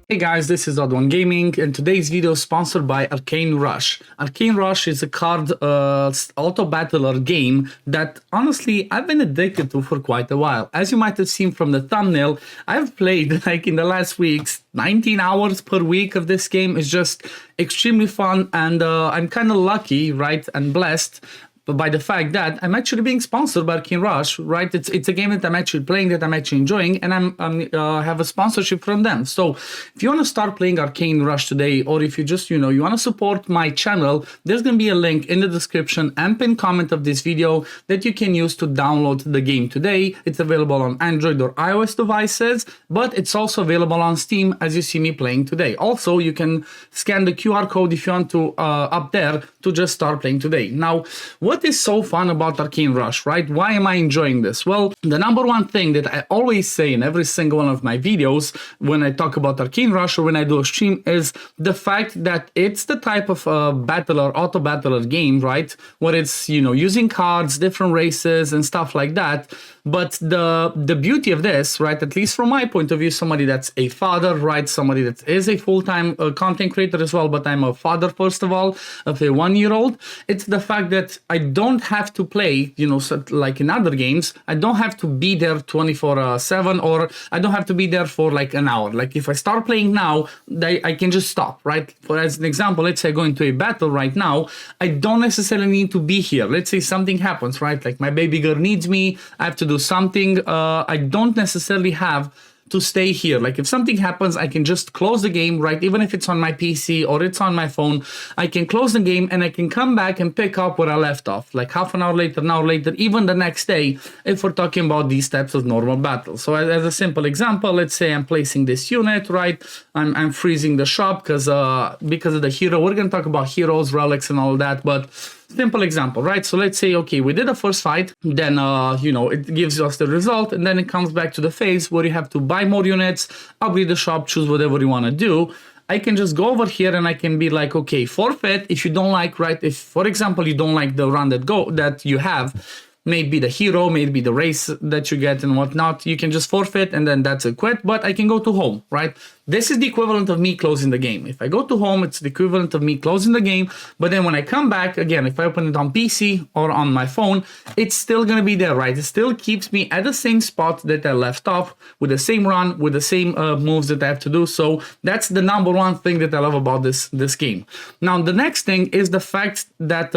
Hey guys, this is Odd1 Gaming, and today's video is sponsored by Arcane Rush. Arcane Rush is a card auto battler game that honestly I've been addicted to for quite a while. As you might have seen from the thumbnail, I've played like in the last weeks 19 hours per week of this game. Is just extremely fun, and I'm kind of lucky, right, and blessed by the fact that I'm actually being sponsored by Arcane Rush, right? It's a game that I'm actually playing, that I'm actually enjoying, and I'm have a sponsorship from them. So if you want to start playing Arcane Rush today, or if you just, you want to support my channel, there's going to be a link in the description and pinned comment of this video that you can use to download the game today. It's available on Android or iOS devices, but it's also available on Steam as you see me playing today. Also, you can scan the QR code if you want to up there to just start playing today. Now, what is so fun about Arcane Rush, right? Why am I enjoying this? Well, the number one thing that I always say in every single one of my videos when I talk about Arcane Rush or when I do a stream is the fact that it's the type of auto battler game, right? Where it's, using cards, different races and stuff like that. But the beauty of this, right, at least from my point of view, somebody that's a father, right, somebody that is a full-time content creator as well, but I'm a father, first of all, of a 1-year-old, it's the fact that I don't have to play, so like in other games, I don't have to be there 24/7, or I don't have to be there for like an hour. Like if I start playing now, I can just stop, right? For as an example, let's say I go into a battle right now, I don't necessarily need to be here. Let's say something happens, right? Like my baby girl needs me, I have to do something, I don't necessarily have to stay here. Like if something happens, I can just close the game, right? Even if it's on my PC or it's on my phone, I can close the game and I can come back and pick up where I left off, like half an hour later, an hour later, even the next day, if we're talking about these types of normal battles. So as a simple example, let's say I'm placing this unit, right? I'm freezing the shop because of the hero. We're going to talk about heroes, relics and all that, but simple example, right? So let's say, okay, we did the first fight, then, it gives us the result, and then it comes back to the phase where you have to buy more units, upgrade the shop, choose whatever you want to do. I can just go over here and I can be like, okay, forfeit if you don't like, right? If, for example, you don't like the run that you have, maybe the hero, maybe the race that you get and whatnot, you can just forfeit and then that's a quit, but I can go to home, right? This is the equivalent of me closing the game. If I go to home, it's the equivalent of me closing the game, but then when I come back, again, if I open it on PC or on my phone, it's still gonna be there, right? It still keeps me at the same spot that I left off, with the same run, with the same moves that I have to do. So that's the number one thing that I love about this game. Now, the next thing is the fact that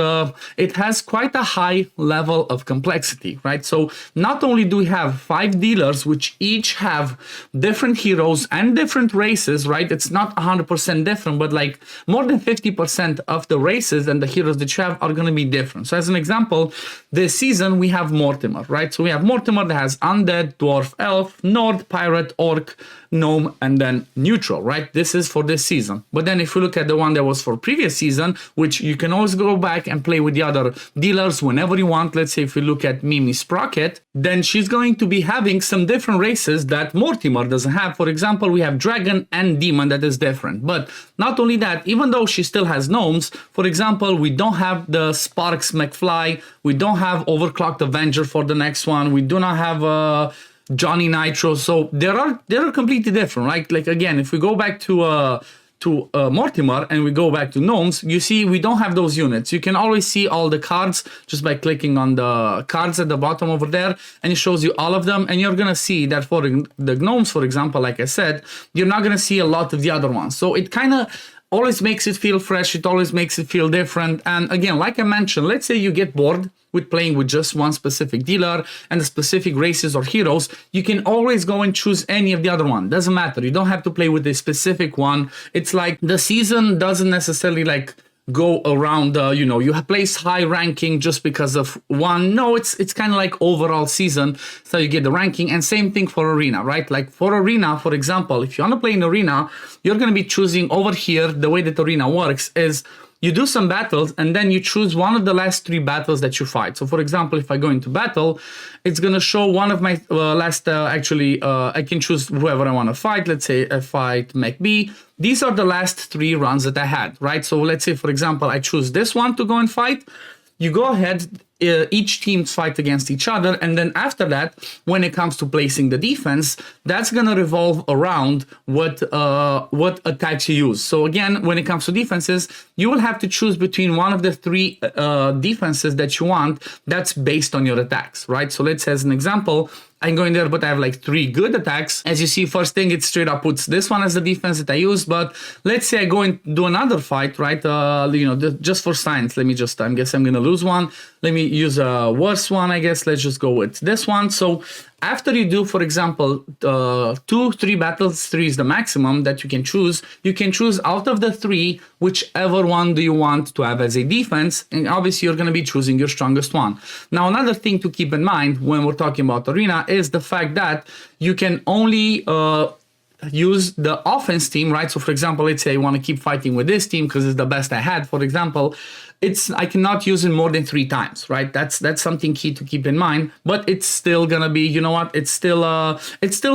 it has quite a high level of complexity, right? So not only do we have 5 dealers, which each have different heroes and different races, right? It's not 100% different, but like more than 50% of the races and the heroes that you have are going to be different. So as an example, this season we have Mortimer, right? So we have Mortimer that has undead, dwarf, elf, nord, pirate, orc, gnome, and then neutral, right? This is for this season. But then if you look at the one that was for previous season, which you can always go back and play with the other dealers whenever you want. Let's say if we look at Mimi Sprocket, then she's going to be having some different races that Mortimer doesn't have. For example, we have dragon and demon that is different. But not only that, even though she still has gnomes, for example, we don't have the Sparks McFly, we don't have Overclocked Avenger for the next one, we do not have Johnny Nitro. So they're completely different, right? Like again, if we go back to Mortimer and we go back to gnomes, you see we don't have those units. You can always see all the cards just by clicking on the cards at the bottom over there, and it shows you all of them, and you're gonna see that for the gnomes, for example, like I said, you're not gonna see a lot of the other ones. So it kind of always makes it feel fresh, it always makes it feel different. And again, like I mentioned, let's say you get bored with playing with just one specific dealer and the specific races or heroes, you can always go and choose any of the other one. Doesn't matter, you don't have to play with a specific one. It's like the season doesn't necessarily like go around, you place high ranking just because of one. No, it's kind of like overall season, so you get the ranking. And same thing for arena, right? Like for arena, for example, if you want to play in arena, you're going to be choosing over here. The way that arena works is you do some battles and then you choose one of the last 3 battles that you fight. So for example, if I go into battle, it's going to show one of my I can choose whoever I want to fight. Let's say I fight MacB. These are the last 3 runs that I had, right? So let's say, for example, I choose this one to go and fight. you go ahead, each team fight against each other, and then after that, when it comes to placing the defense, that's gonna revolve around what attacks you use. So again, when it comes to defenses, you will have to choose between one of the three defenses that you want. That's based on your attacks, right? So let's say as an example, I'm going there, but I have like 3 good attacks. As you see, first thing, it straight up puts this one as the defense that I use. But let's say I go and do another fight, right? Just for science, let me just, I guess I'm going to lose one. Let me use a worse one, I guess. Let's just go with this one. So after you do, for example, 2-3 battles, 3 is the maximum that you can choose. You can choose out of the 3, whichever one do you want to have as a defense. And obviously, you're going to be choosing your strongest one. Now, another thing to keep in mind when we're talking about Arena is the fact that you can only use the offense team, right? So for example, let's say I want to keep fighting with this team because it's the best I had, for example. I cannot use it more than 3 times, right? That's something key to keep in mind. But it's still gonna be, you know what? It's still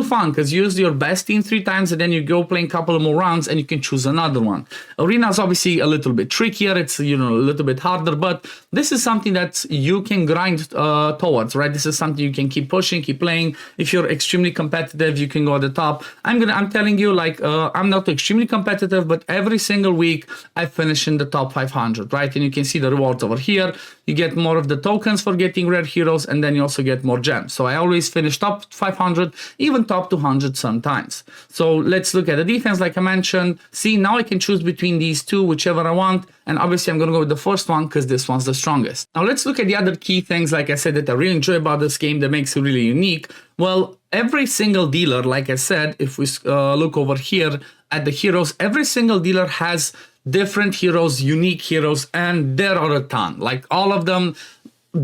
fun because you use your best team 3 times and then you go playing a couple of more rounds and you can choose another one. Arena is obviously a little bit trickier. It's a little bit harder, but this is something that you can grind towards, right? This is something you can keep pushing, keep playing. If you're extremely competitive, you can go at the top. I'm telling you, like, I'm not extremely competitive, but every single week I finish in the top 500, right? And you can see the rewards over here. You get more of the tokens for getting rare heroes, and then you also get more gems. So I always finish top 500, even top 200 sometimes. So let's look at the defense, like I mentioned. See, now I can choose between these 2, whichever I want. And obviously I'm going to go with the first one because this one's the strongest. Now let's look at the other key things, like I said, that I really enjoy about this game that makes it really unique. Well, every single dealer, like I said, if we look over here at the heroes, every single dealer has different heroes, unique heroes, and there are a ton. Like all of them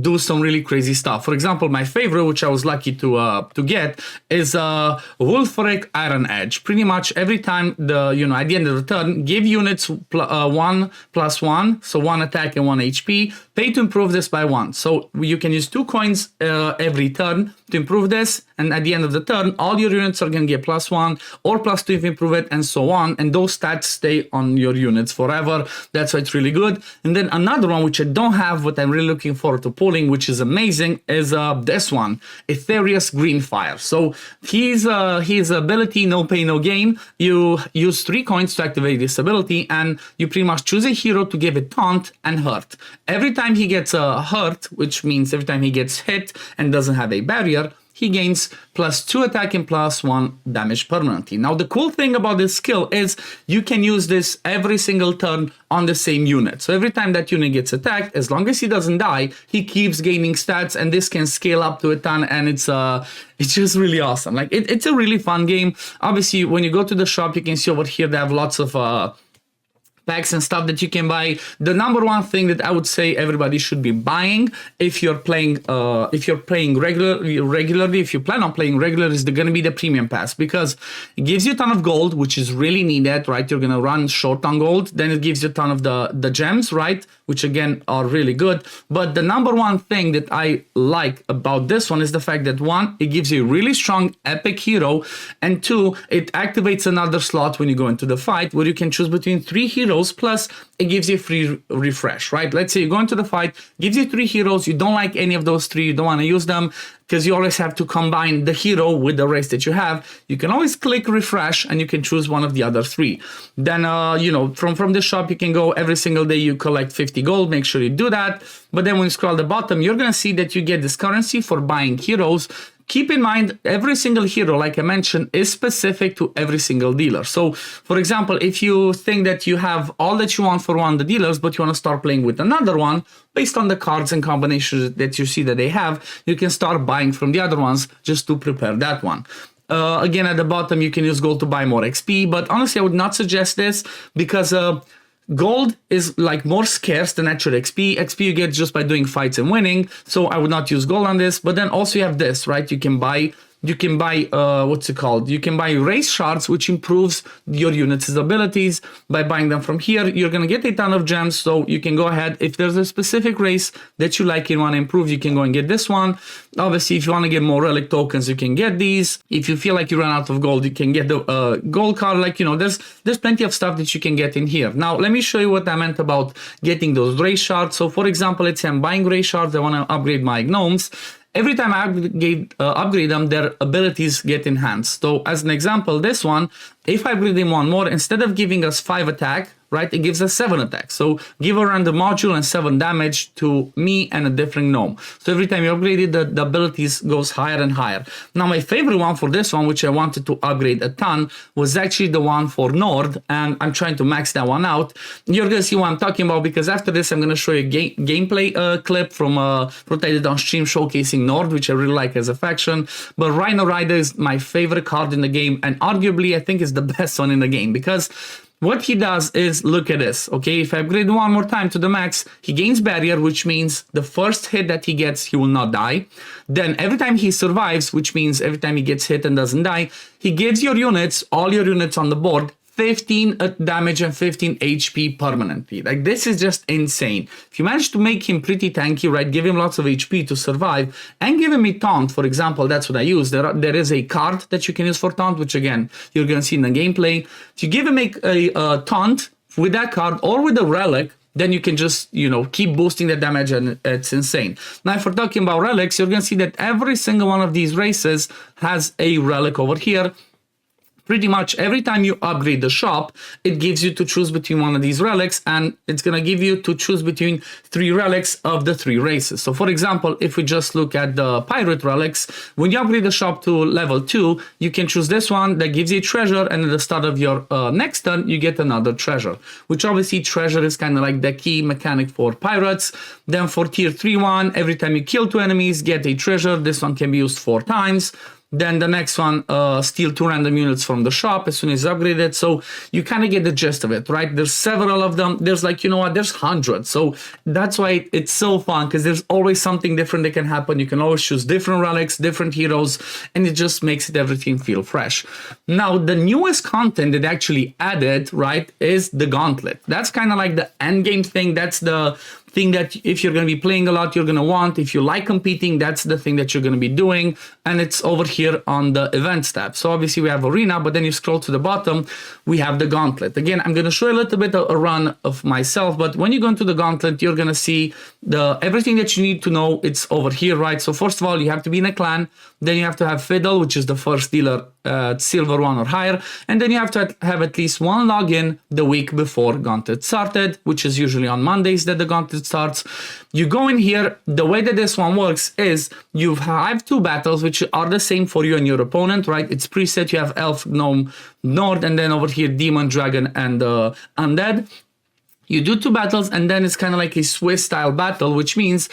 do some really crazy stuff. For example, my favorite, which I was lucky to get, is Wolfric Iron Edge. Pretty much every time at the end of the turn, give units 1+1, so 1 attack and 1 HP. Pay to improve this by 1. So you can use 2 coins every turn to improve this, and at the end of the turn, all your units are going to get +1 or +2 if you improve it, and so on. And those stats stay on your units forever. That's why it's really good. And then another one, which I don't have, but I'm really looking forward to pulling, which is amazing, is this one, Ethereus Greenfire. So his ability, no pain, no gain. You use 3 coins to activate this ability, and you pretty much choose a hero to give it taunt and hurt. Every time he gets hurt, which means every time he gets hit and doesn't have a barrier, he gains +2 attack and +1 damage permanently. Now, the cool thing about this skill is you can use this every single turn on the same unit. So every time that unit gets attacked, as long as he doesn't die, he keeps gaining stats, and this can scale up to a ton, and it's just really awesome. Like it's a really fun game. Obviously, when you go to the shop, you can see over here they have lots of packs and stuff that you can buy. The number one thing that I would say everybody should be buying if you're playing regularly, if you plan on playing regular, is going to be the premium pass, because it gives you a ton of gold, which is really needed, right? You're going to run short on gold. Then it gives you a ton of the gems, right? Which again are really good. But the number one thing that I like about this one is the fact that 1, it gives you a really strong epic hero, and 2, it activates another slot when you go into the fight where you can choose between 3 heroes, plus it gives you a free refresh, right? Let's say you go into the fight, gives you 3 heroes, you don't like any of those 3, you don't want to use them, because you always have to combine the hero with the race that you have. You can always click refresh and you can choose one of the other 3. Then, from the shop, you can go every single day, you collect 50 gold, make sure you do that. But then when you scroll at the bottom, you're going to see that you get this currency for buying heroes. Keep in mind, every single hero, like I mentioned, is specific to every single dealer. So, for example, if you think that you have all that you want for one of the dealers, but you want to start playing with another one, based on the cards and combinations that you see that they have, you can start buying from the other ones just to prepare that one. Again, at the bottom, you can use gold to buy more XP, but honestly, I would not suggest this because gold is like more scarce than actual XP. XP you get just by doing fights and winning, so I would not use gold on this. But then also you have this, right? You can buy you can buy, what's it called? You can buy race shards, which improves your units' abilities. By buying them from here, you're going to get a ton of gems. So you can go ahead. If there's a specific race that you like and want to improve, you can go and get this one. Obviously, if you want to get more relic tokens, you can get these. If you feel like you run out of gold, you can get the gold card. Like, you know, there's plenty of stuff that you can get in here. Now, let me show you what I meant about getting those race shards. So for example, let's say I'm buying race shards. I want to upgrade my gnomes. Every time I upgrade them, their abilities get enhanced. So as an example, this one, if I upgrade them one more, instead of giving us 5 attack, right, it gives us 7 attack. So give a random module and 7 damage to me and a different gnome. So every time you upgrade it, the abilities goes higher and higher. Now my favorite one for this one, which I wanted to upgrade a ton, was actually the one for Nord, and I'm trying to max that one out. You're gonna see what I'm talking about, because after this I'm gonna show you a gameplay clip from what I did on stream showcasing Nord, which I really like as a faction. But Rhino Rider is my favorite card in the game, and arguably I think is the best one in the game, because what he does is, look at this, okay? If I upgrade one more time to the max, he gains barrier, which means the first hit that he gets, he will not die. Then every time he survives, which means every time he gets hit and doesn't die, he gives your units, all your units on the board, 15 damage and 15 HP permanently. Like, this is just insane. If you manage to make him pretty tanky, right, give him lots of HP to survive, and give him a taunt, for example, that's what I use. There is a card that you can use for taunt, which again, you're going to see in the gameplay. If you give him a taunt with that card or with a relic, then you can just, you know, keep boosting the damage, and it's insane. Now, if we're talking about relics, you're going to see that every single one of these races has a relic over here. Pretty much every time you upgrade the shop, it gives you to choose between one of these relics, and it's going to give you to choose between 3 relics of the 3 races. So for example, if we just look at the pirate relics, when you upgrade the shop to level 2, you can choose this one that gives you a treasure, and at the start of your next turn, you get another treasure, which obviously treasure is kind of like the key mechanic for pirates. Then for tier 3 one, every time you kill 2 enemies, get a treasure. This one can be used 4 times. Then the next one, steal 2 random units from the shop as soon as upgraded. So you kind of get the gist of it, right? There's several of them. There's like, you know what, there's hundreds. So that's why it's so fun, because there's always something different that can happen. You can always choose different relics, different heroes, and it just makes everything feel fresh. Now, the newest content that actually added, right, is the Gauntlet. That's kind of like the end game thing. That's the thing that if you're going to be playing a lot, you're going to want. If you like competing, that's the thing that you're going to be doing. And it's over here on the events tab. So obviously we have arena, but then you scroll to the bottom, we have the Gauntlet. Again, I'm going to show you a little bit of a run of myself, but when you go into the Gauntlet, you're going to see everything that you need to know. It's over here, right? So first of all, you have to be in a clan. Then you have to have Fiddle, which is the first dealer, silver 1 or higher. And then you have to have at least 1 login the week before Gauntlet started, which is usually on Mondays that the Gauntlet starts. You go in here. The way that this one works is you have 2 battles, which are the same for you and your opponent, right? It's preset. You have Elf, Gnome, Nord, and then over here, Demon, Dragon, and Undead. You do 2 battles, and then it's kind of like a Swiss style battle, which means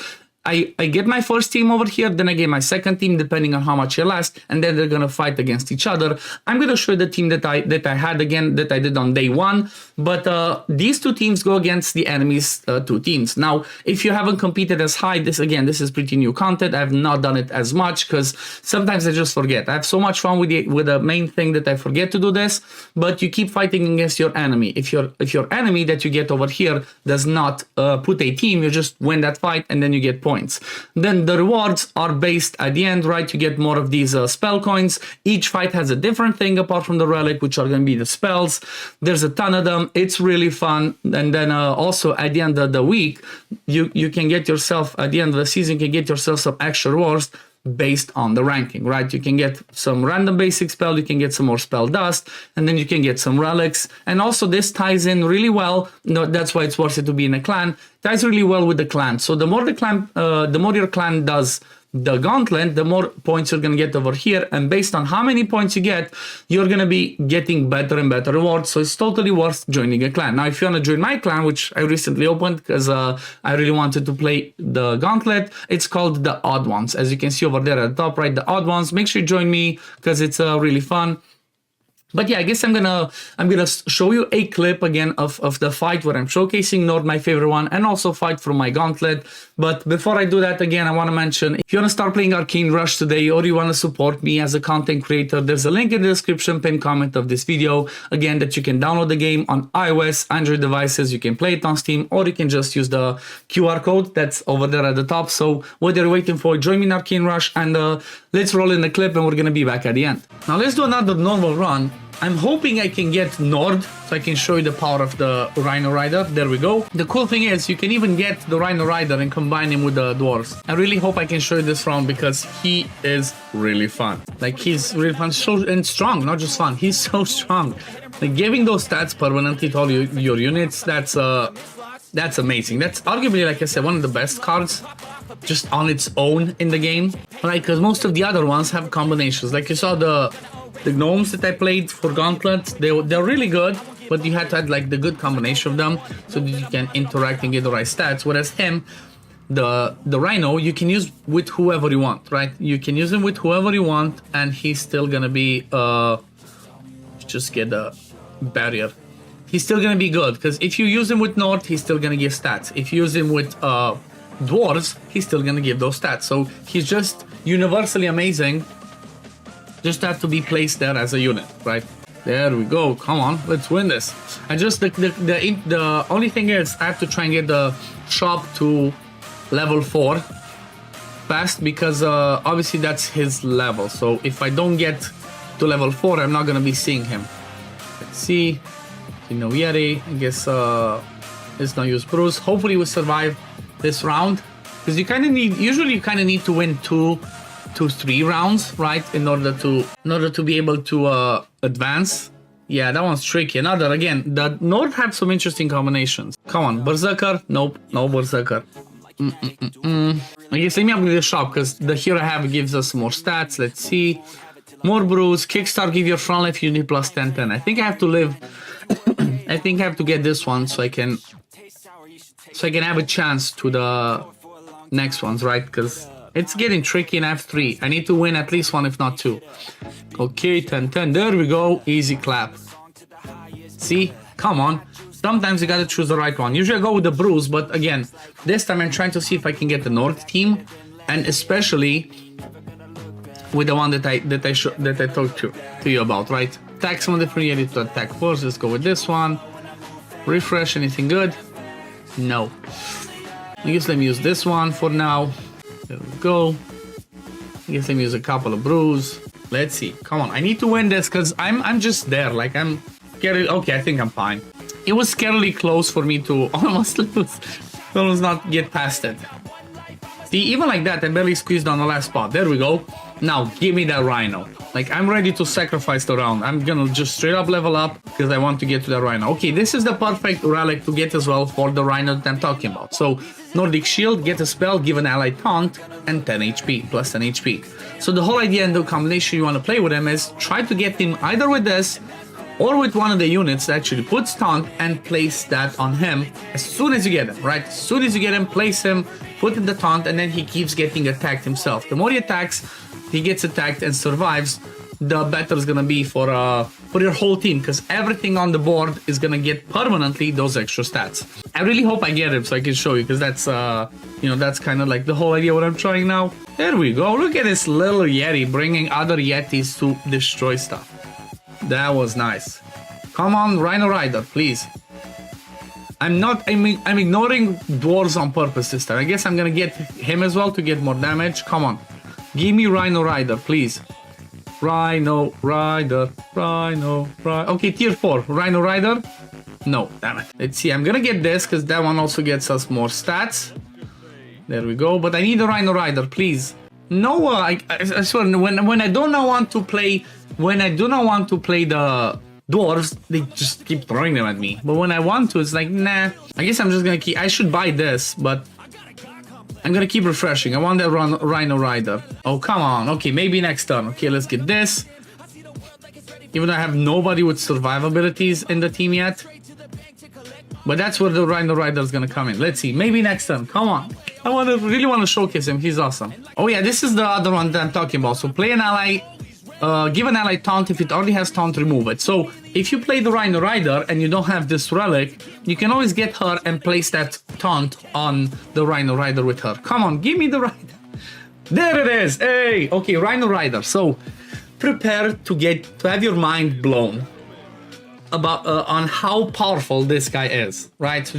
I get my first team over here, then I get my second team, depending on how much I last, and then they're gonna fight against each other. I'm gonna show you the team that I had again, that I did on day 1, but these 2 teams go against the enemy's 2 teams. Now, if you haven't competed as high, this is pretty new content. I've not done it as much because sometimes I just forget. I have so much fun with the main thing that I forget to do this, but you keep fighting against your enemy. If your enemy that you get over here does not put a team, you just win that fight and then you get points. Then the rewards are based at the end, right? You get more of these spell coins. Each fight has a different thing apart from the relic, which are going to be the spells. There's a ton of them. It's really fun. And then also at the end of the week, you can get yourself, at the end of the season, you can get yourself some extra rewards based on the ranking, right? You can get some random basic spell, you can get some more spell dust, and then you can get some relics. And also this ties in really well. No, that's why it's worth it to be in a clan. Ties really well with the clan. So the more your clan does the Gauntlet, the more points you're going to get over here, and based on how many points you get, you're going to be getting better and better rewards. So it's totally worth joining a clan. Now, if you want to join my clan, which I recently opened because I really wanted to play the Gauntlet, it's called the Odd Ones. As you can see over there at the top, right, the Odd Ones. Make sure you join me because it's really fun. But yeah, I guess I'm gonna show you a clip again of the fight where I'm showcasing Nord, my favorite one, and also fight from my Gauntlet. But before I do that, again, I want to mention, if you want to start playing Arcane Rush today, or you want to support me as a content creator, there's a link in the description, pinned comment of this video, again, that you can download the game on iOS, Android devices, you can play it on Steam, or you can just use the QR code that's over there at the top. So what you're waiting for, join me in Arcane Rush, and let's roll in the clip, and we're gonna be back at the end. Now let's do another normal run. I'm hoping I can get Nord, so I can show you the power of the Rhino Rider. There we go. The cool thing is, you can even get the Rhino Rider and combine him with the dwarves. I really hope I can show you this round because he is really fun. Like, he's really fun, and strong, not just fun. He's so strong. Like, giving those stats permanently to all your units, that's amazing. That's arguably, like I said, one of the best cards just on its own in the game. Right, because most of the other ones have combinations. Like, you saw the gnomes that I played for Gauntlet, they're really good, but you had to add like the good combination of them so that you can interact and get the right stats. Whereas him, the Rhino, you can use with whoever you want, right? You can use him with whoever you want, and he's still gonna be just get the barrier. He's still gonna be good because if you use him with Nord, he's still gonna give stats. If you use him with dwarves, he's still gonna give those stats. So he's just universally amazing. Just have to be placed there as a unit, right? There we go. Come on, let's win this. I just the only thing is I have to try and get the shop to level 4 fast because obviously that's his level. So if I don't get to level 4, I'm not gonna be seeing him. Let's see. No Yeti. I guess it's no use Bruce. Hopefully we survive this round because you kind of need. Usually you kind of need to win 3 rounds, right, in order to be able to advance. Yeah, that one's tricky. Another, again, the Nord had some interesting combinations. Come on, Berserker. Nope, no Berserker. I guess let me upgrade the shop because the hero I have gives us more stats. Let's see. More Bruise. Kickstart give your front life unit plus 10/10. I think I have to live. I think I have to get this one so I can have a chance to the next ones, right? Because it's getting tricky in F3. I need to win at least 1, if not 2. Okay, 10-10. There we go. Easy clap. See? Come on. Sometimes you gotta choose the right one. Usually I go with the Bruise, but again, this time I'm trying to see if I can get the Nord team, and especially with the one that I talked to you about, right? Attack someone different. You need to attack first. Let's go with this one. Refresh. Anything good? No. I guess let me use this one for now. There we go. I guess let me use a couple of brews. Let's see. Come on. I need to win this because I'm just there. Like, I'm scared. Okay, I think I'm fine. It was scarily close for me to almost lose. Almost not get past it. See, even like that, I barely squeezed on the last spot. There we go. Now, give me that Rhino. Like, I'm ready to sacrifice the round. I'm gonna just straight up level up because I want to get to the Rhino. Okay, this is the perfect relic to get as well for the Rhino that I'm talking about. So, Nordic Shield, get a spell, give an ally taunt, and 10 HP, plus 10 HP. So the whole idea and the combination you want to play with him is try to get him either with this or with one of the units that actually puts taunt and place that on him as soon as you get him, right? As soon as you get him, place him, put in the taunt, and then he keeps getting attacked himself. The more he attacks, he gets attacked and survives, the better it's gonna be for your whole team, because everything on the board is gonna get permanently those extra stats. I really hope I get him so I can show you, because that's you know, that's kind of like the whole idea what I'm trying now. There we go. Look at this little Yeti bringing other Yetis to destroy stuff. That was nice. Come on, Rhino Rider, please. I'm ignoring dwarves on purpose this time. I guess I'm gonna get him as well to get more damage. Come on, give me Rhino Rider, please. Rhino Rider, Rhino Rider. Okay, tier 4, Rhino Rider. No, damn it. Let's see, I'm gonna get this because that one also gets us more stats. There we go, but I need a Rhino Rider, please. No, I swear, when I do not want to play, the dwarves, they just keep throwing them at me. But when I want to, it's like, nah. I guess I'm just gonna keep, I should buy this, but I'm gonna keep refreshing. I want that Rhino Rider. Oh, come on. Okay, maybe next turn. Okay, let's get this. Even though I have nobody with survive abilities in the team yet. But that's where the Rhino Rider is gonna come in. Let's see. Maybe next turn. Come on. I really want to showcase him. He's awesome. Oh yeah, this is the other one that I'm talking about. So play an ally give an ally taunt. If it already has taunt, remove it. So if you play the Rhino Rider and you don't have this relic, you can always get her and place that taunt on the Rhino Rider with her. Come on, give me the Rider. There it is. Hey, okay, Rhino Rider. So prepare to have your mind blown about on how powerful this guy is, right? So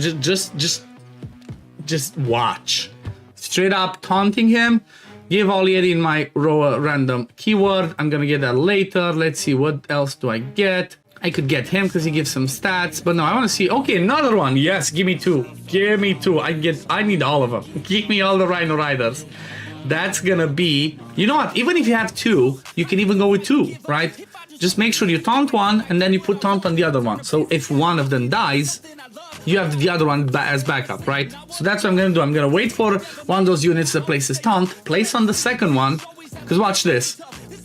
just watch. Straight up taunting him. Give all Yeti in my random keyword. I'm gonna get that later. Let's see, what else do I get? I could get him because he gives some stats, but no, I want to see. Okay, another one. Yes, give me two. Give me two. I need all of them. Give me all the Rhino Riders. That's gonna be, you know what? Even if you have two, you can even go with two, right? Just make sure you taunt one and then you put taunt on the other one. So if one of them dies, you have the other one as backup, right? So that's what I'm gonna do. I'm gonna wait for one of those units that places taunt, place on the second one, because watch this.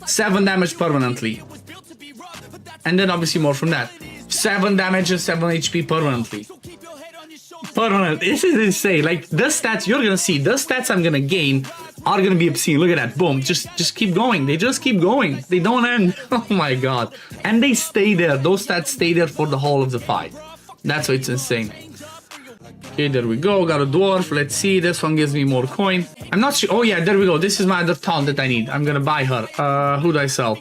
7 damage permanently. And then obviously more from that. 7 damage and 7 HP permanently. Permanent. This is insane. Like the stats you're gonna see, the stats I'm gonna gain are gonna be obscene. Look at that. Boom. Just keep going. They just keep going. They don't end. Oh my god. And they stay there. Those stats stay there for the whole of the fight. That's why it's insane. Okay, there we go. Got a dwarf. Let's see. This one gives me more coin. I'm not sure. Oh yeah, there we go. This is my other taunt that I need. I'm gonna buy her. Who do I sell?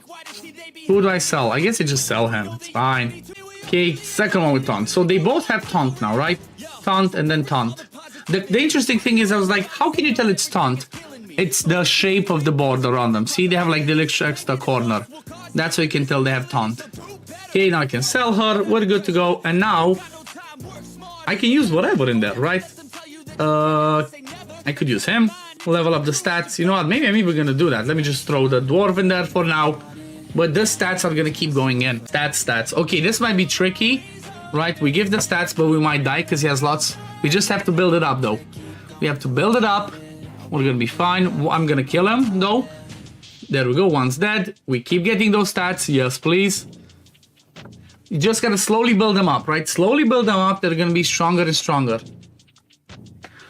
Who do I sell? I guess I just sell him. It's fine. Okay, second one with taunt. So they both have taunt now, right? Taunt and then taunt. The interesting thing is, I was like, how can you tell it's taunt? It's the shape of the border on them. See, they have like the extra corner. That's how you can tell they have taunt. Okay, now I can sell her. We're good to go. And now I can use whatever in there, right? I could use him. Level up the stats. You know what? Maybe I'm even gonna do that. Let me just throw the dwarf in there for now. But the stats are gonna keep going in. Stats. Okay, this might be tricky, right? We give the stats, but we might die because he has lots. We just have to build it up, though. We have to build it up. We're gonna be fine. I'm gonna kill him, though. There we go. One's dead. We keep getting those stats. Yes, please. You just gotta slowly build them up, right? Slowly build them up. They're gonna be stronger and stronger.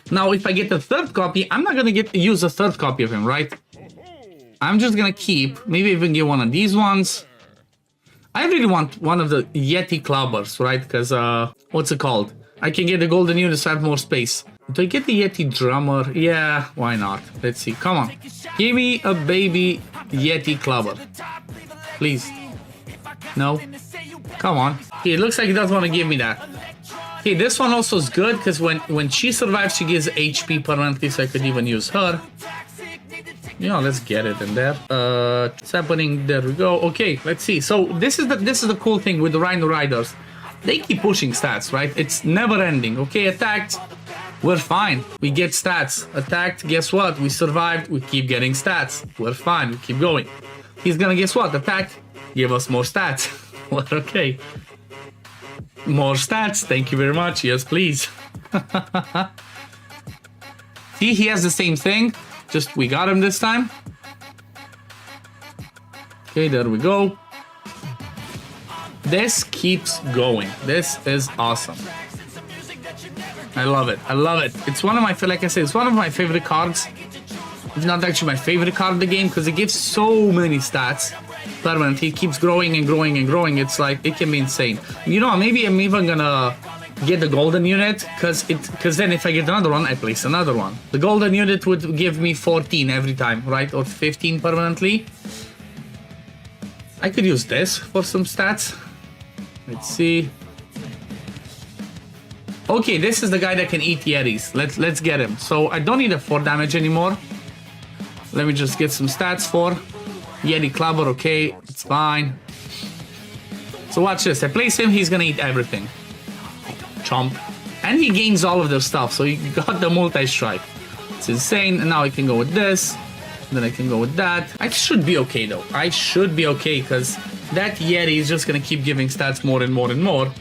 Now, if I get the third copy, I'm not gonna use a third copy of him, right? I'm just gonna keep, maybe even get one of these ones. I really want one of the Yeti clubbers, right? Because, what's it called? I can get the golden unit so I have more space. Do I get the Yeti drummer? Yeah, why not? Let's see, come on. Give me a baby Yeti clubber. Please. No? Come on. Okay, it looks like he doesn't want to give me that. Okay, this one also is good because when she survives, she gives HP permanently, so I could even use her. Yeah, let's get it in there. It's happening. There we go. Okay, let's see. So this is the cool thing with the Rhino Riders. They keep pushing stats, right? It's never ending. Okay, attacked. We're fine. We get stats. Attacked. Guess what? We survived. We keep getting stats. We're fine. We keep going. He's gonna guess what? Attack. Give us more stats. We're okay. More stats. Thank you very much. Yes, please. See, he has the same thing. Just we got him this time. Okay, there we go. This keeps going. This is awesome. I love it. I love it. It's one of my, like I said, it's one of my favorite cards. It's not actually my favorite card in the game because it gives so many stats permanently. It keeps growing and growing and growing. It's like, it can be insane. You know, maybe I'm even gonna get the golden unit because then if I get another one, I place another one. The golden unit would give me 14 every time, right? Or 15 permanently. I could use this for some stats. Let's see. Okay, this is the guy that can eat Yetis. Let's get him. So I don't need a 4 damage anymore. Let me just get some stats for Yeti Clubber. Okay, it's fine. So watch this. I place him, he's gonna eat everything. Chomp. And he gains all of their stuff, so you got the multi-strike. It's insane. And now I can go with this. Then I can go with that. I should be okay though. I should be okay because that Yeti is just gonna keep giving stats more and more and more.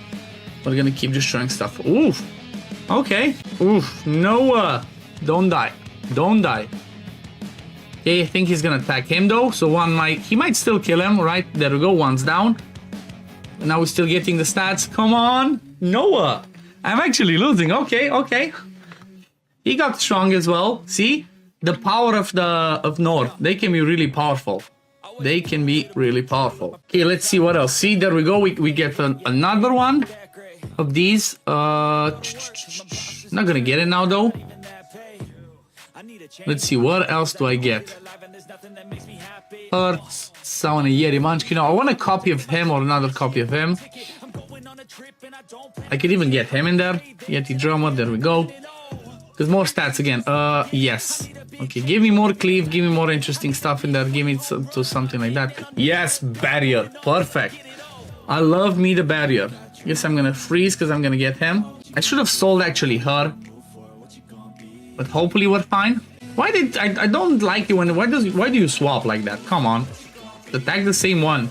We're gonna keep destroying stuff. Oof. Okay. Oof. Noah. Don't die. Don't die. Okay, I think he's gonna attack him though. So he might still kill him, right? There we go. One's down. And now we're still getting the stats. Come on. Noah. I'm actually losing. Okay, okay. He got strong as well. See? The power of North. They can be really powerful. they can be really powerful. Okay, let's see what else. See, there we go. We get another one of these. Not gonna get it now though. Let's see, what else do I get? Hearts, Sound, a Yeti Munchkin. I want a copy of him or another copy of him. I could even get him in there. Yeti Drummer, there we go. There's more stats again. Yes. Okay, give me more cleave, give me more interesting stuff in there. Give me to something like that. Yes, barrier. Perfect. I love me the barrier. Guess I'm gonna freeze because I'm gonna get him. I should have sold actually her. But hopefully we're fine. Why did I don't like you when why do you swap like that? Come on. Attack the same one.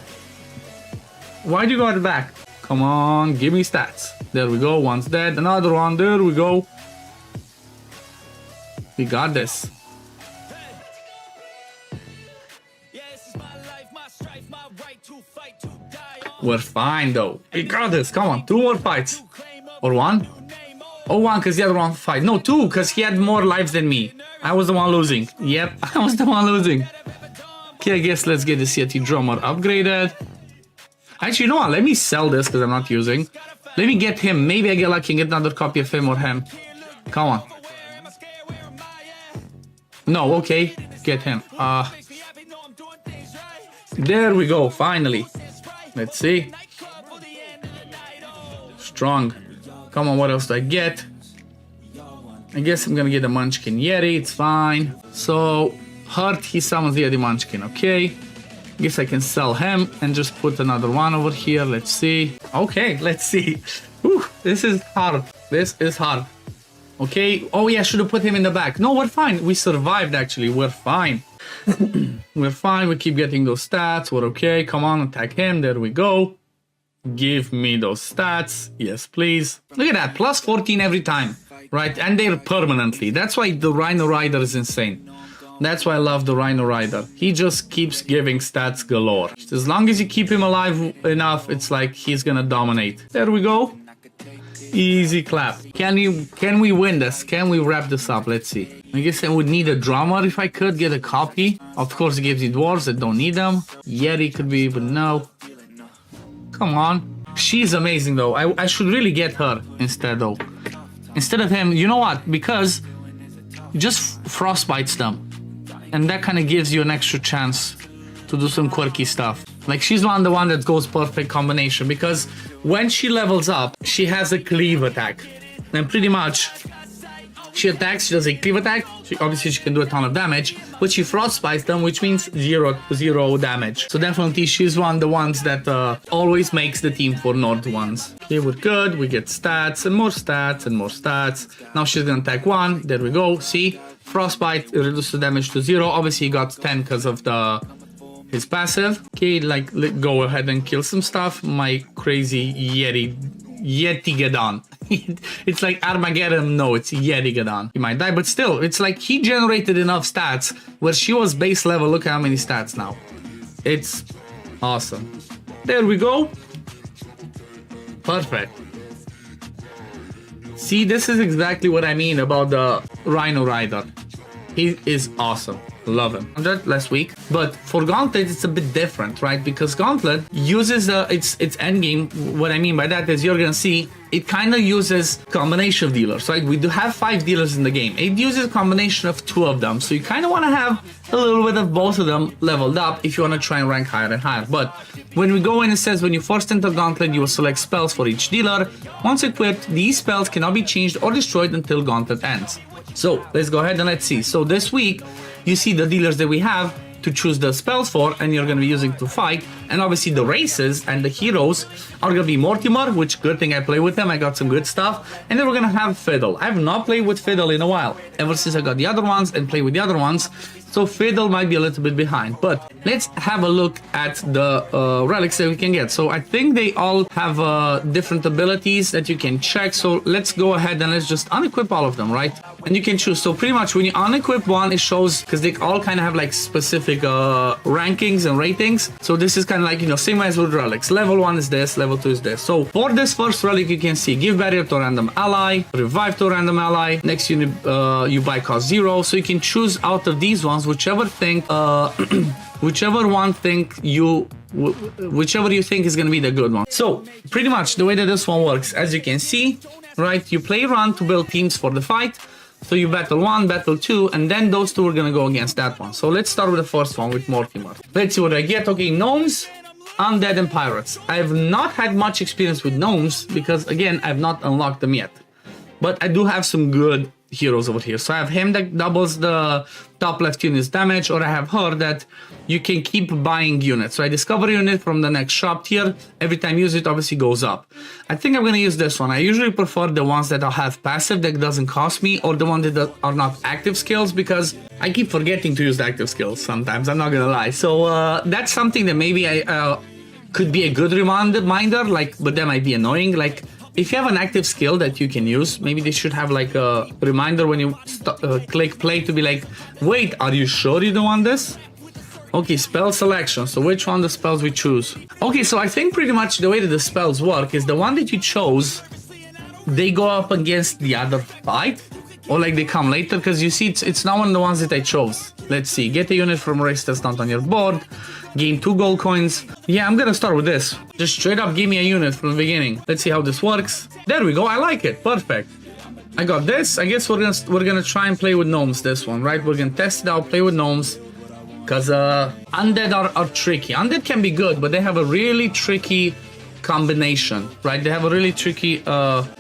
Why do you go back? Come on, give me stats. There we go, one's dead, another one, there we go. We got this. We're fine though. We got this, come on, 2 more fights. Or 1? Oh, 1 because the other one fight. No, 2 because he had more lives than me. I was the one losing. Yep, I was the one losing. Okay, I guess let's get the Yeti Drummer upgraded. Actually, you know what? Let me sell this because I'm not using. Let me get him. Maybe I get lucky and get another copy of him or him. Come on. No, okay. Get him. There we go, finally. Let's see. Strong. Come on, what else do I get? I guess I'm gonna get a Munchkin Yeti, it's fine. So, Heart, he summons the Yeti Munchkin, okay. Guess I can sell him and just put another one over here, let's see. Okay, let's see. Whew, this is hard. This is hard. Okay, oh yeah, I should have put him in the back. No, we're fine. We survived actually, we're fine. We're fine, we keep getting those stats, we're okay. Come on, attack him, there we go. Give me those stats, yes please. Look at that, plus 14 every time, right? And they're permanently. That's why the Rhino Rider is insane. That's why I love the Rhino Rider. He just keeps giving stats galore. As long as you keep him alive enough, it's like he's gonna dominate. There we go. Easy clap. Can we win this? Can we wrap this up? Let's see. I guess I would need a drummer if I could get a copy. Of course it gives me dwarves that don't need them. Yeti could be, but no. Come on. She's amazing though. I should really get her instead though. Instead of him, you know what? Because it just frostbites them. And that kind of gives you an extra chance to do some quirky stuff. Like she's the one that goes perfect combination because when she levels up, she has a cleave attack. And pretty much she attacks, she does a cleave attack. Obviously she can do a ton of damage, but she frostbites them, which means zero damage. So definitely she's the ones that always makes the team for Nord ones. Okay, we're good. We get stats and more stats and more stats. Now she's gonna attack 1. There we go. See? Frostbite reduces damage to 0. Obviously he got 10 because of his passive. Okay, like go ahead and kill some stuff. My crazy Yeti-gadon. It's like Armageddon. No, it's Yeti-gadon. He might die, but still, it's like he generated enough stats where she was base level. Look how many stats now. It's awesome. There we go. Perfect. See, this is exactly what I mean about the Rhino Rider. He is awesome. Love him. 100 last week. But for Gauntlet, it's a bit different, right? Because Gauntlet uses its endgame. What I mean by that is you're gonna see it kind of uses combination of dealers, right? We do have 5 dealers in the game. It uses a combination of 2 of them. So you kind of want to have a little bit of both of them leveled up if you want to try and rank higher and higher. But when we go in, it says when you first enter Gauntlet, you will select spells for each dealer. Once equipped, these spells cannot be changed or destroyed until Gauntlet ends. So let's go ahead and let's see. So this week, you see the dealers that we have to choose the spells for, and you're going to be using to fight. And obviously the races and the heroes are going to be Mortimer, which good thing I play with them. I got some good stuff. And then we're going to have Fiddle. I have not played with Fiddle in a while, ever since I got the other ones and play with the other ones. So Fiddle might be a little bit behind, but let's have a look at the relics that we can get. So I think they all have different abilities that you can check. So let's go ahead and let's just unequip all of them, right? And you can choose. So pretty much when you unequip one, it shows, because they all kind of have like specific rankings and ratings. So this is kind of like, you know, same as with relics. Level 1 is this, level 2 is this. So for this first relic, you can see give barrier to a random ally, revive to a random ally. Next unit you buy cost 0. So you can choose out of these ones whichever thing whichever you think is gonna be the good one. So pretty much the way that this one works, as you can see, right, you play round to build teams for the fight. So you battle 1, battle 2, and then those two are gonna go against that one. So let's start with the first one with Mortimer. Let's see what I get. Okay, gnomes, undead, and pirates. I have not had much experience with gnomes because, again, I've not unlocked them yet. But I do have some good heroes over here. So I have him that doubles the top left unit's damage, or I have her that you can keep buying units. So I discover a unit from the next shop tier. Every time you use it, obviously goes up. I think I'm going to use this one. I usually prefer the ones that have passive that doesn't cost me, or the ones that are not active skills, because I keep forgetting to use the active skills sometimes. I'm not going to lie. So that's something that maybe I could be a good reminder, like, but that might be annoying. Like, if you have an active skill that you can use, maybe they should have like a reminder when you click play to be like, wait, are you sure you don't want this? Okay, spell selection. So which one of the spells we choose? Okay, so I think pretty much the way that the spells work is the one that you chose, they go up against the other fight, or like they come later, because you see it's not one of the ones that I chose. Let's see, get a unit from a race that's not on your board, gain 2 gold coins. Yeah, I'm gonna start with this. Just straight up give me a unit from the beginning. Let's see how this works. There we go, I like it, perfect. I got this. I guess we're gonna try and play with gnomes this one, right? We're gonna test it out, play with gnomes, because undead are tricky. Undead can be good, but they have a really tricky combination, right? They have a really tricky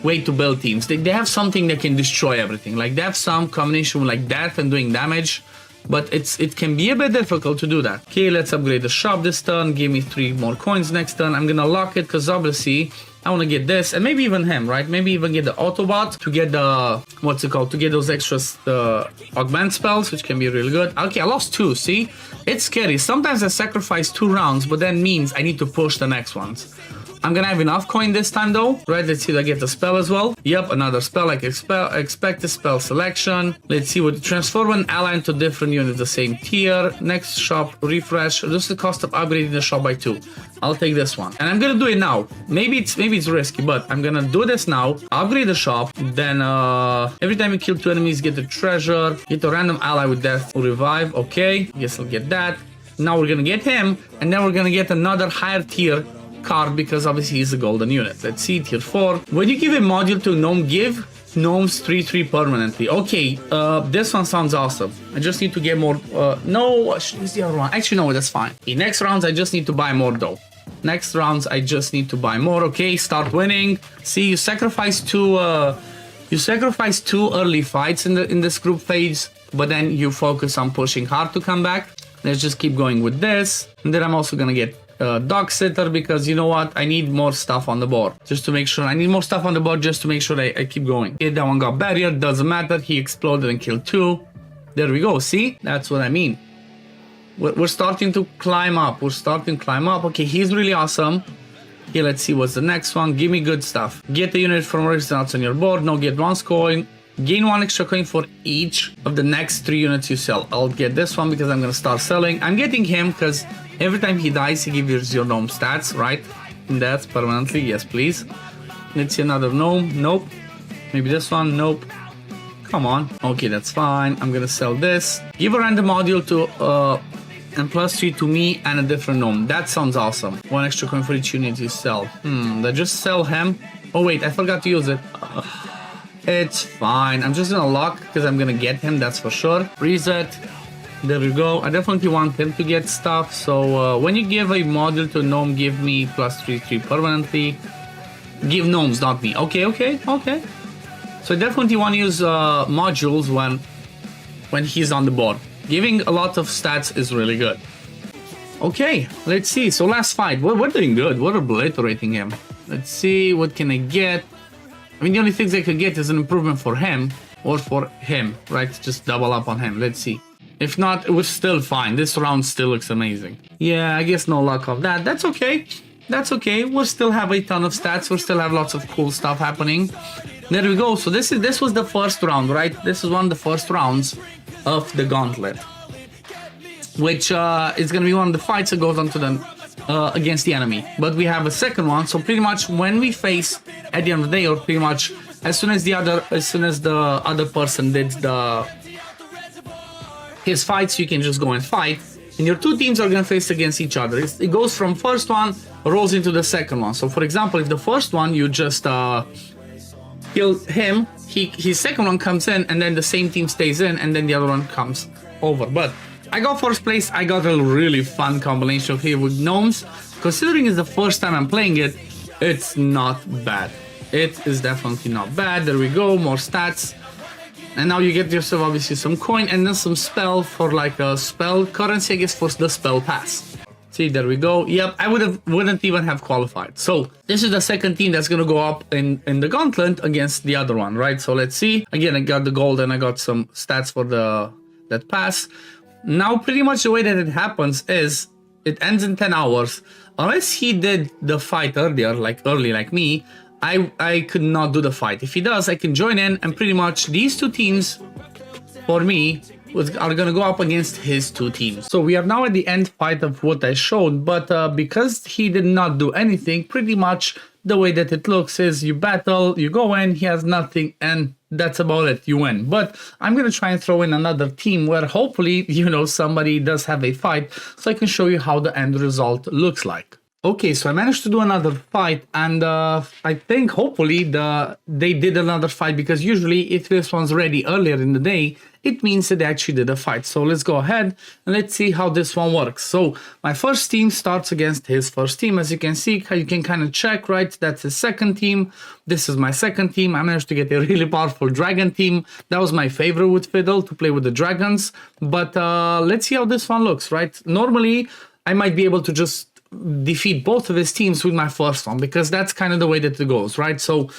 way to build teams. They have something that can destroy everything. Like they have some combination with like death and doing damage, but it can be a bit difficult to do that. Okay, let's upgrade the shop this turn. Give me 3 more coins next turn. I'm gonna lock it because obviously I want to get this, and maybe even him, right? Maybe even get the Autobot to get the, what's it called? To get those extras, the augment spells, which can be really good. Okay, I lost 2, see? It's scary. Sometimes I sacrifice 2 rounds, but that means I need to push the next ones. I'm gonna have enough coin this time though, right? Let's see if I get the spell as well. Yep, another spell, like expect the spell selection. Let's see what transform an ally into different units, the same tier. Next shop, refresh, reduce the cost of upgrading the shop by 2. I'll take this one. And I'm gonna do it now. Maybe it's risky, but I'm gonna do this now. Upgrade the shop, then every time you kill 2 enemies, get a treasure, get a random ally with death or revive. Okay, guess I'll get that. Now we're gonna get him, and then we're gonna get another higher tier card because obviously he's a golden unit. Let's see, tier 4. When you give a module to gnome, give gnomes 3/3 permanently. Okay, this one sounds awesome. I just need to get more. No, use the other one. Actually, no, that's fine. Okay, next rounds, I just need to buy more though. Next rounds, I just need to buy more. Okay, start winning. See, you sacrifice 2. You sacrifice 2 early fights in this group phase, but then you focus on pushing hard to come back. Let's just keep going with this, and then I'm also gonna get dog sitter because you know what, I need more stuff on the board just to make sure. I need more stuff on the board just to make sure I keep going. Okay, that one got barrier, doesn't matter, he exploded and killed 2. There we go, see, that's what I mean. We're starting to climb up. Okay, he's really awesome. Okay, let's see what's the next one. Give me good stuff. Get a unit from resistance on your board. No, get 1 coin. Gain 1 extra coin for each of the next 3 units you sell. I'll get this one because I'm gonna start selling. I'm getting him because every time he dies, he gives your gnome stats, right? That's permanently, yes please. Let's see another gnome, nope. Maybe this one, nope. Come on, okay, that's fine. I'm gonna sell this. Give a random module to, and +3 to me and a different gnome. That sounds awesome. 1 extra coin for each unit you sell. I just sell him. Oh wait, I forgot to use it. It's fine. I'm just gonna lock because I'm gonna get him, that's for sure. Reset. There we go. I definitely want him to get stuff. So when you give a module to a gnome, give me +3/3 permanently. Give gnomes, not me. Okay. So I definitely want to use modules when he's on the board. Giving a lot of stats is really good. Okay, let's see. So last fight, we're doing good. We're obliterating him. Let's see, what can I get? I mean, the only things I could get is an improvement for him or for him, right? Just double up on him. Let's see. If not, we're still fine. This round still looks amazing. Yeah, I guess no luck of that. That's okay. That's okay. We'll still have a ton of stats. We'll still have lots of cool stuff happening. There we go. So this was the first round, right? This is one of the first rounds of the Gauntlet, which is going to be one of the fights that goes on to the against the enemy. But we have a second one. So pretty much when we face at the end of the day, or pretty much as soon as the other person did his fights, you can just go and fight. and your two teams are going to face against each other. It goes from first one, rolls into the second one. So for example, if the first one you just kill him, his second one comes in, and then the same team stays in, and then the other one comes over. But I got first place. I got a really fun combination here with gnomes. Considering it's the first time I'm playing it, it's not bad. It is definitely not bad. There we go, more stats. And now you get yourself obviously some coin and then some spell for like a spell currency, I guess, for the spell pass. See, there we go. Yep, I wouldn't even have qualified. So this is the second team that's gonna go up in the Gauntlet against the other one, right? So let's see. Again, I got the gold and I got some stats for that pass. Now pretty much the way that it happens is it ends in 10 hours. Unless he did the fight earlier, like early like me, I could not do the fight. If he does, I can join in, and pretty much these two teams, for me, are gonna go up against his two teams. So we are now at the end fight of what I showed, but because he did not do anything, pretty much the way that it looks is you battle, you go in, he has nothing, and that's about it, you win. But I'm gonna try and throw in another team where hopefully, you know, somebody does have a fight, so I can show you how the end result looks like. Okay, so I managed to do another fight, and I think hopefully they did another fight, because usually if this one's ready earlier in the day, it means that they actually did a fight. So let's go ahead and let's see how this one works. So my first team starts against his first team. As you can see, you can kind of check, right? That's his second team. This is my second team. I managed to get a really powerful dragon team. That was my favorite with Fiddle, to play with the dragons. But let's see how this one looks, right? Normally, I might be able to just defeat both of his teams with my first one, because that's kind of the way that it goes, right? So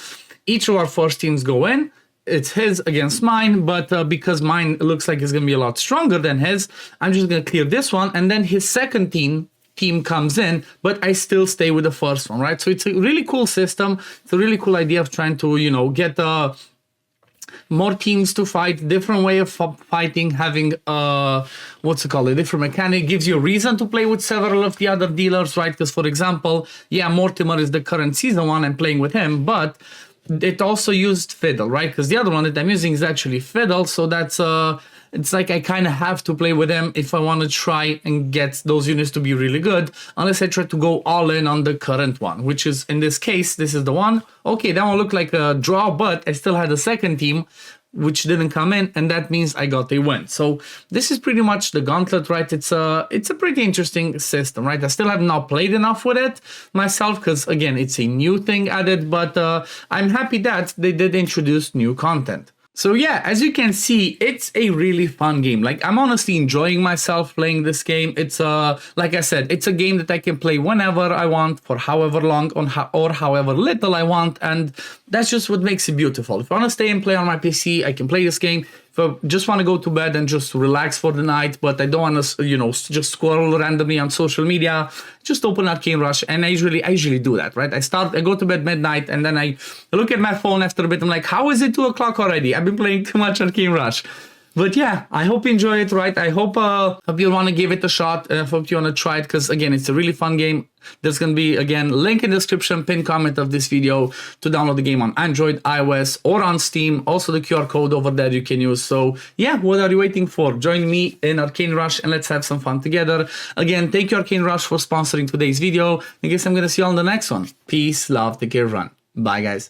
each of our first teams go in. It's his against mine, but because mine looks like it's gonna be a lot stronger than his, I'm just gonna clear this one, and then his second team comes in, but I still stay with the first one, right? So it's a really cool system. It's a really cool idea of trying to, you know, get more teams to fight, different way of fighting, having what's it called, a different mechanic. Gives you a reason to play with several of the other dealers, right? Because for example, yeah, Mortimer is the current season one, I'm playing with him, but it also used Fiddle, right? Because the other one that I'm using is actually Fiddle, so that's it's like I kind of have to play with him if I want to try and get those units to be really good, unless I try to go all in on the current one, which is, in this case, this is the one. Okay, that one looked like a draw, but I still had a second team, which didn't come in, and that means I got a win. So this is pretty much the Gauntlet, right? It's a pretty interesting system, right? I still have not played enough with it myself, because again, it's a new thing added, but I'm happy that they did introduce new content. So yeah, as you can see, it's a really fun game. Like, I'm honestly enjoying myself playing this game. It's like I said, it's a game that I can play whenever I want, for however long or however little I want, and that's just what makes it beautiful. If I want to stay and play on my PC, I can play this game. If I just want to go to bed and just relax for the night, but I don't want to, you know, just scroll randomly on social media, just open Arcane Rush, and I usually do that, right? I go to bed midnight, and then I look at my phone after a bit. I'm like, how is it 2 o'clock already? I've been playing too much Arcane Rush. But yeah, I hope you enjoy it, right? I hope you'll want to give it a shot. I hope you want to try it, because again, it's a really fun game. There's going to be, again, link in the description, pinned comment of this video to download the game on Android, iOS, or on Steam. Also the QR code over there you can use. So yeah, what are you waiting for? Join me in Arcane Rush and let's have some fun together. Again, thank you Arcane Rush for sponsoring today's video. I guess I'm going to see you on the next one. Peace, love, take care, run. Bye guys.